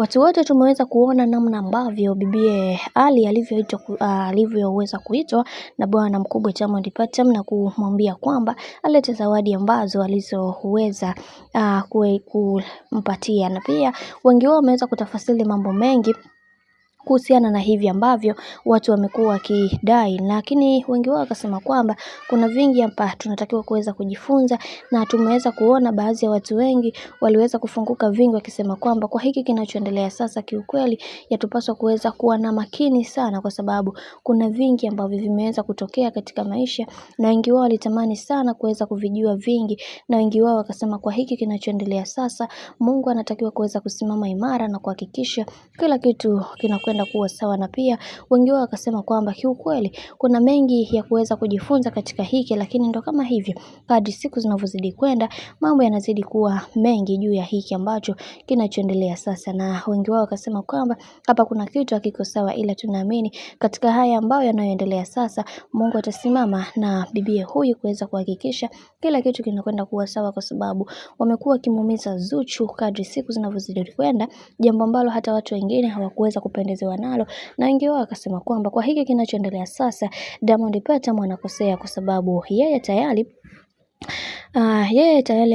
Watu wote tumeweza kuona namna ambavyo bibie Ali alivyoweza kuitwa na bwana mkubwa Diamond Platnumz na kumwambia kwamba alete zawadi ambazo alizoweza kumpatia, na pia wengi wao wameweza kutafasiri mambo mengi kuhusiana na hivi ambavyo watu wamekuwa wakidai, lakini wengi wao wakasema kwamba kuna vingi hapa tunatakiwa kuweza kujifunza, na tumeweza kuona baadhi ya watu wengi waliweza kufunguka vingi wakisema kwamba kwa hiki kinachoendelea sasa kiukweli yatupaswa kuweza kuwa na makini sana, kwa sababu kuna vingi ambavyo vimeweza kutokea katika maisha na wengi wao walitamani sana kuweza kuvijua vingi, na wengi wao wakasema kwa hiki kinachoendelea sasa Mungu anatakiwa kuweza kusimama imara na kuhakikisha kila kitu kinakwenda kuwa sawa, na pia wengi wao wakasema kwamba kiukweli kuna mengi ya kuweza kujifunza katika hiki, lakini ndo kama hivyo kadri siku zinavyozidi kwenda mambo yanazidi kuwa mengi juu ya hiki ambacho kinachoendelea sasa, na wengi wao wakasema kwamba hapa kuna kitu hakiko sawa, ila tunaamini katika haya ambayo yanayoendelea sasa Mungu atasimama na bibie huyu kuweza kuhakikisha kila kitu kinakwenda kuwa sawa, kwa sababu wamekuwa kimuumiza Zuchu kadri siku zinavyozidi kwenda, jambo ambalo hata watu wengine hawakuweza kupendezewa nalo, na wengi wao wakasema kwamba kwa hiki kinachoendelea sasa Diamond Platnumz anakosea, kwa sababu yeye tayari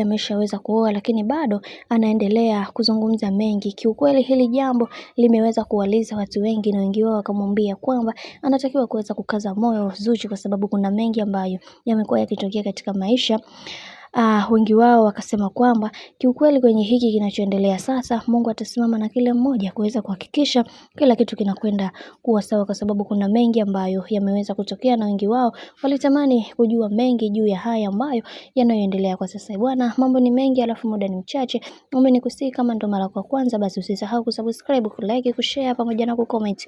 ameshaweza kuoa, lakini bado anaendelea kuzungumza mengi. Kiukweli hili jambo limeweza kuwaliza watu wengi, na wengi wao wakamwambia kwamba anatakiwa kuweza kukaza moyo Zuchu, kwa sababu kuna mengi ambayo yamekuwa yakitokea katika maisha. Wengi wao wakasema kwamba kiukweli kwenye hiki kinachoendelea sasa Mungu atasimama na kila mmoja kuweza kuhakikisha kila kitu kinakwenda kuwa sawa, kwa sababu kuna mengi ambayo yameweza kutokea, na wengi wao walitamani kujua mengi juu ya haya ambayo yanayoendelea kwa sasa. Bwana, mambo ni mengi alafu muda ni mchache. Nikusii kama ndo mara kwa kwanza, basi usisahau kusubscribe, kulike, kushare pamoja na kucomment.